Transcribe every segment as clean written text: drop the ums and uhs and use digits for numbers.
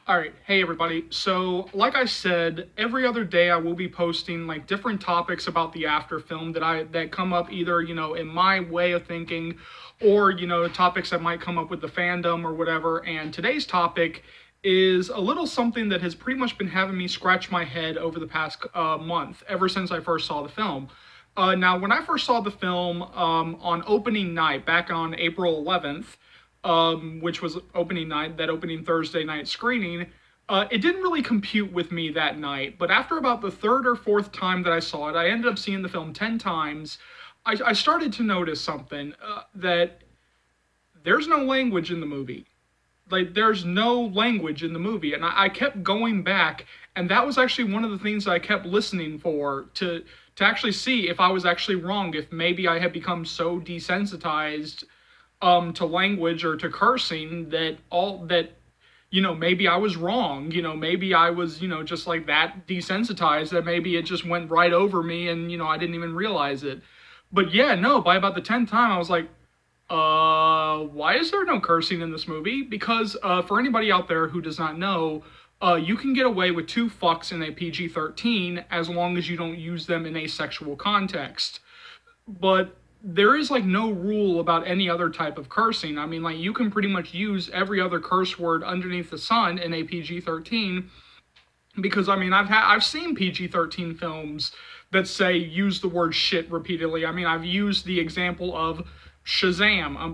All right, hey everybody. So, like I said, every other day I will be posting like different topics about the after film that come up either, in my way of thinking or, topics that might come up with the fandom or whatever. And today's topic is a little something that has pretty much been having me scratch my head over the past month, ever since I first saw the film. Now, when I first saw the film on opening night back on April 11th, which was opening night, that opening Thursday night screening, it didn't really compute with me that night. But after about the third or fourth time that I saw it, I ended up seeing the film 10 times. I started to notice something that there's no language in the movie. Like, there's no language in the movie. And I kept going back, and that was actually one of the things I kept listening for to actually see if I was actually wrong, if maybe I had become so desensitized to language or to cursing that maybe I was wrong. Maybe I was just like that desensitized that maybe it just went right over me and I didn't even realize it. But yeah, no, by about the 10th time I was like, why is there no cursing in this movie? Because for anybody out there who does not know, you can get away with two fucks in a PG-13 as long as you don't use them in a sexual context. But there is like no rule about any other type of cursing. I mean, like you can pretty much use every other curse word underneath the sun in a PG-13 because I mean, I've seen PG-13 films that say use the word shit repeatedly. I mean, I've used the example of Shazam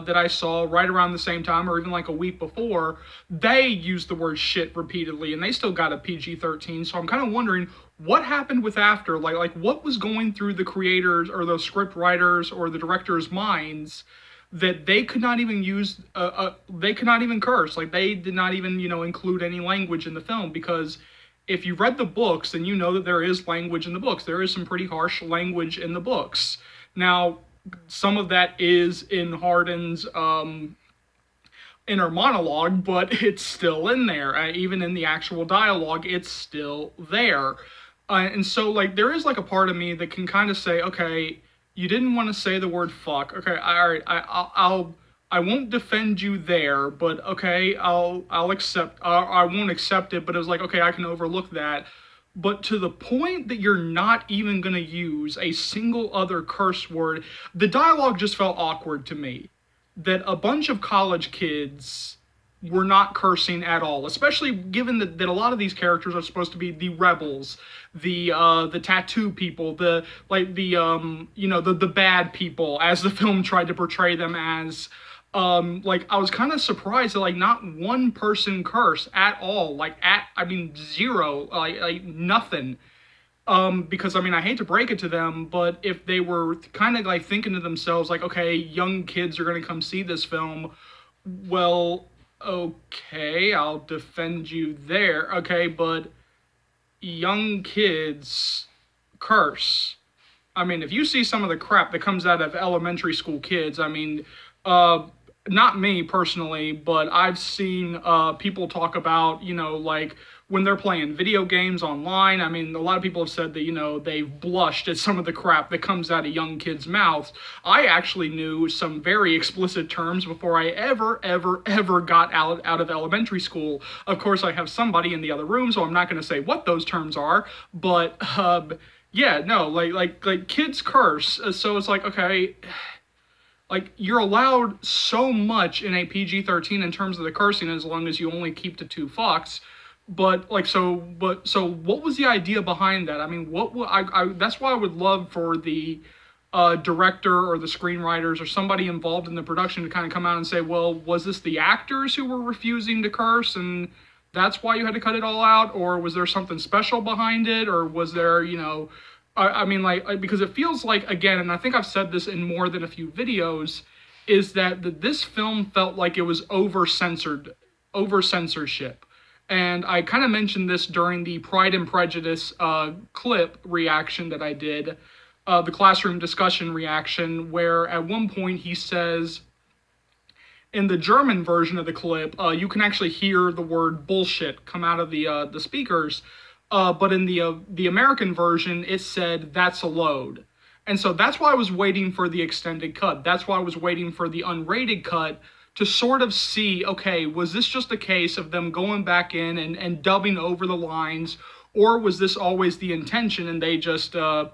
that I saw right around the same time, or even like a week before. They used the word shit repeatedly, and they still got a PG-13. So I'm kind of wondering what happened with after, like what was going through the creators or the script writers or the directors' minds that they could not even use they could not even curse, like they did not even include any language in the film. Because if you read the books, then you know that there is language in the books. There is some pretty harsh language in the books. Now, some of that is in Hardin's inner monologue, but it's still in there. Even in the actual dialogue, it's still there. And so, like, there is like a part of me that can kind of say, okay, you didn't want to say the word fuck. Okay, all right, I won't defend you there, but okay, I'll accept. I won't accept it, but it was like, okay, I can overlook that. But to the point that you're not even gonna use a single other curse word, the dialogue just felt awkward to me. That a bunch of college kids were not cursing at all, especially given that a lot of these characters are supposed to be the rebels, the tattoo people, the like the bad people, as the film tried to portray them as. Like I was kind of surprised that like not one person cursed at all, like at I mean zero, like nothing. Because I mean, I hate to break it to them, but if they were kind of like thinking to themselves, like, okay, young kids are gonna come see this film, well, okay, I'll defend you there, okay, but young kids curse. I mean, if you see some of the crap that comes out of elementary school kids, I mean, uh, not me personally, but I've seen people talk about, like when they're playing video games online. I mean, a lot of people have said that, they've blushed at some of the crap that comes out of young kids' mouths. I actually knew some very explicit terms before I ever got out of elementary school. Of course, I have somebody in the other room, so I'm not going to say what those terms are, but yeah, no, like kids curse, so it's like, okay, like you're allowed so much in a PG-13 in terms of the cursing as long as you only keep to two fucks. But what was the idea behind that? I mean, that's why I would love for the director or the screenwriters or somebody involved in the production to kind of come out and say, well, was this the actors who were refusing to curse and that's why you had to cut it all out, or was there something special behind it, or was there, I mean, like, because it feels like, again, and I think I've said this in more than a few videos, is that this film felt like it was over censorship. And I kind of mentioned this during the Pride and Prejudice clip reaction that I did, the classroom discussion reaction, where at one point he says, in the German version of the clip, you can actually hear the word bullshit come out of the speakers. But in the American version, it said that's a load. And so that's why I was waiting for the extended cut. That's why I was waiting for the unrated cut to sort of see, okay, was this just a case of them going back in and dubbing over the lines, or was this always the intention and they just, I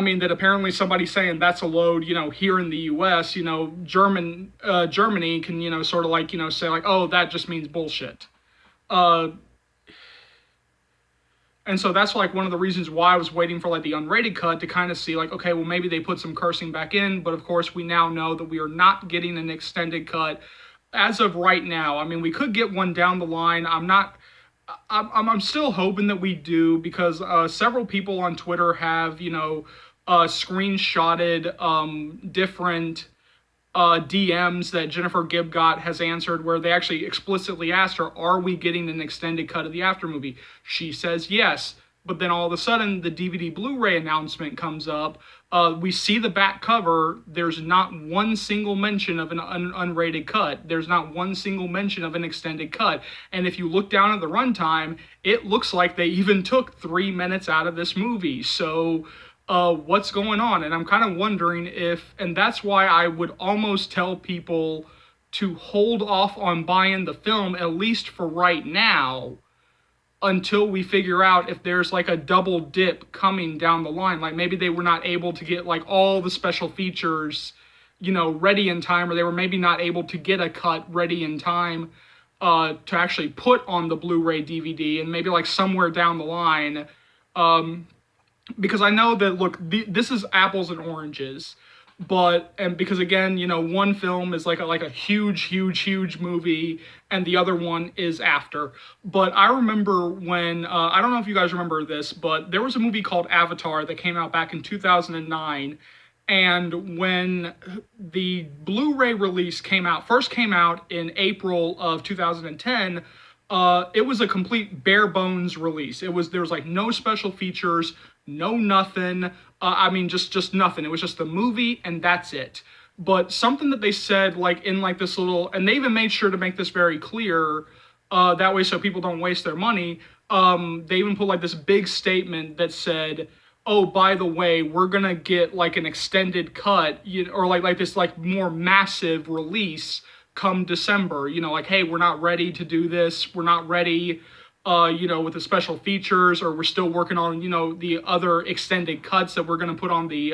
mean, that apparently somebody saying that's a load, here in the U.S., Germany can, sort of like, say like, oh, that just means bullshit. Uh, and so that's like one of the reasons why I was waiting for like the unrated cut to kind of see like, okay, well maybe they put some cursing back in, but of course we now know that we are not getting an extended cut as of right now. I mean, we could get one down the line. I'm still hoping that we do, because several people on Twitter have, screenshotted different DMs that Jennifer Gibb got has answered, where they actually explicitly asked her, are we getting an extended cut of the After movie? She says yes, but then all of a sudden the DVD Blu-ray announcement comes up. We see the back cover. There's not one single mention of an unrated cut. There's not one single mention of an extended cut. And if you look down at the runtime, it looks like they even took 3 minutes out of this movie. So what's going on? And I'm kind of wondering if, and that's why I would almost tell people to hold off on buying the film, at least for right now, until we figure out if there's like a double dip coming down the line. Like maybe they were not able to get like all the special features, ready in time, or they were maybe not able to get a cut ready in time to actually put on the Blu-ray DVD, and maybe like somewhere down the line, because I know that, look, this is apples and oranges, and because again, one film is like a huge movie, and the other one is After. But I remember when, I don't know if you guys remember this, but there was a movie called Avatar that came out back in 2009, and when the Blu-ray release first came out in April of 2010, it was a complete bare bones release. There was like no special features, no nothing. I mean, just nothing. It was just the movie and that's it. But something that they said, like in like this little, and they even made sure to make this very clear, that way so people don't waste their money. They even put like this big statement that said, oh, by the way, we're gonna get like an extended cut, or like this like more massive release come December. Like, hey, we're not ready to do this. We're not ready, with the special features, or we're still working on, the other extended cuts that we're going to put on the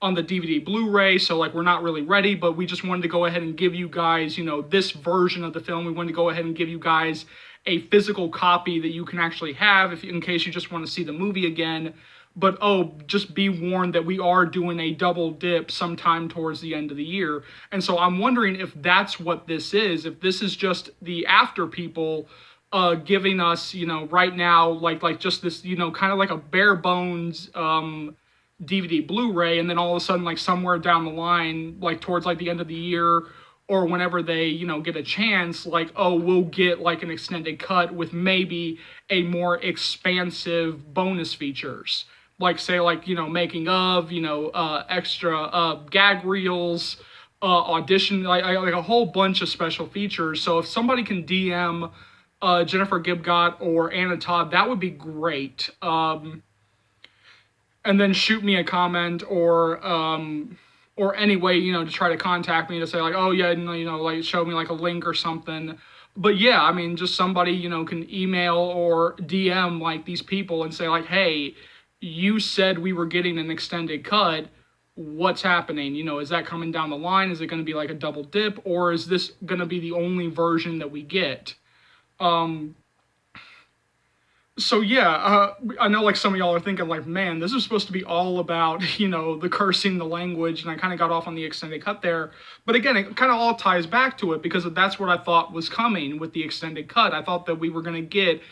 DVD Blu-ray. So like, we're not really ready, but we just wanted to go ahead and give you guys, this version of the film. We wanted to go ahead and give you guys a physical copy that you can actually have in case you just want to see the movie again. But just be warned that we are doing a double dip sometime towards the end of the year. And so I'm wondering if that's what this is, if this is just the After people giving us, right now, like just this, kind of like a bare bones DVD Blu-ray, and then all of a sudden, like somewhere down the line, like towards like the end of the year, or whenever they, get a chance, like, oh, we'll get like an extended cut with maybe a more expansive bonus features. Like, say, like, making of, extra gag reels, audition, like a whole bunch of special features. So if somebody can DM Jennifer Gibgot or Anna Todd, that would be great. And then shoot me a comment, or any way, to try to contact me to say like, oh yeah, like show me like a link or something. But yeah, I mean, just somebody, can email or DM like these people and say like, hey, you said we were getting an extended cut. What's happening? Is that coming down the line? Is it going to be like a double dip, or is this going to be the only version that we get? So yeah, I know like some of y'all are thinking like, man, this is supposed to be all about, the cursing, the language, and I kind of got off on the extended cut there. But again, it kind of all ties back to it, because that's what I thought was coming with the extended cut. I thought that we were going to get,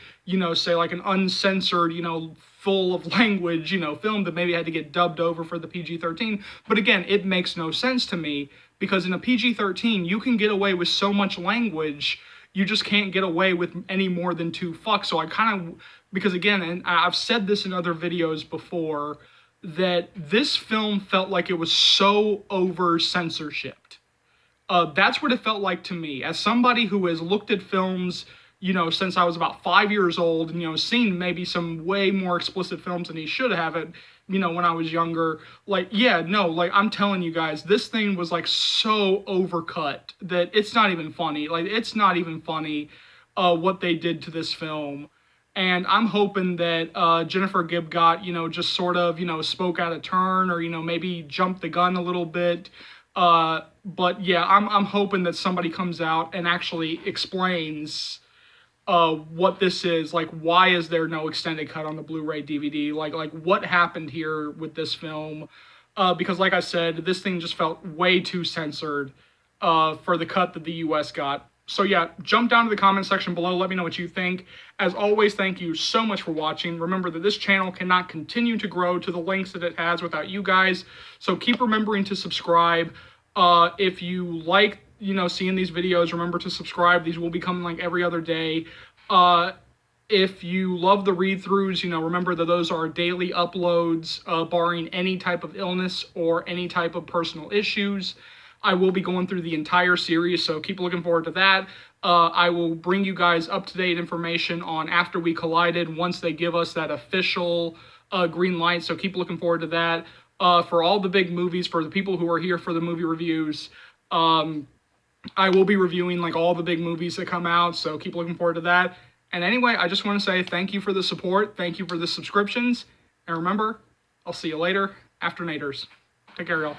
say like an uncensored, full of language, film that maybe had to get dubbed over for the PG-13. But again, it makes no sense to me, because in a PG-13, you can get away with so much language. You just can't get away with any more than 2 fucks. So I kind of, because again, and I've said this in other videos before, that this film felt like it was so over censorshiped. That's what it felt like to me. As somebody who has looked at films, since I was about 5 years old, and, seen maybe some way more explicit films than he should have it, when I was younger. Like, yeah, no, like, I'm telling you guys, this thing was, like, so overcut that it's not even funny. Like, it's not even funny what they did to this film. And I'm hoping that Jennifer Gibgot, just sort of, spoke out of turn, or, maybe jumped the gun a little bit. But yeah, I'm hoping that somebody comes out and actually explains what this is. Like, why is there no extended cut on the Blu-ray DVD? Like what happened here with this film? Because like I said, this thing just felt way too censored for the cut that the US got. So yeah, jump down to the comment section below. Let me know what you think. As always, thank you so much for watching. Remember that this channel cannot continue to grow to the lengths that it has without you guys. So keep remembering to subscribe. If you like, seeing these videos, remember to subscribe. These will be coming like every other day. If you love the read-throughs, remember that those are daily uploads, barring any type of illness or any type of personal issues. I will be going through the entire series, so keep looking forward to that. I will bring you guys up-to-date information on After We Collided once they give us that official green light, so keep looking forward to that. For all the big movies, for the people who are here for the movie reviews, I will be reviewing like all the big movies that come out, so keep looking forward to that. And anyway, I just want to say thank you for the support, thank you for the subscriptions, and remember, I'll see you later, Afternators. Take care, y'all.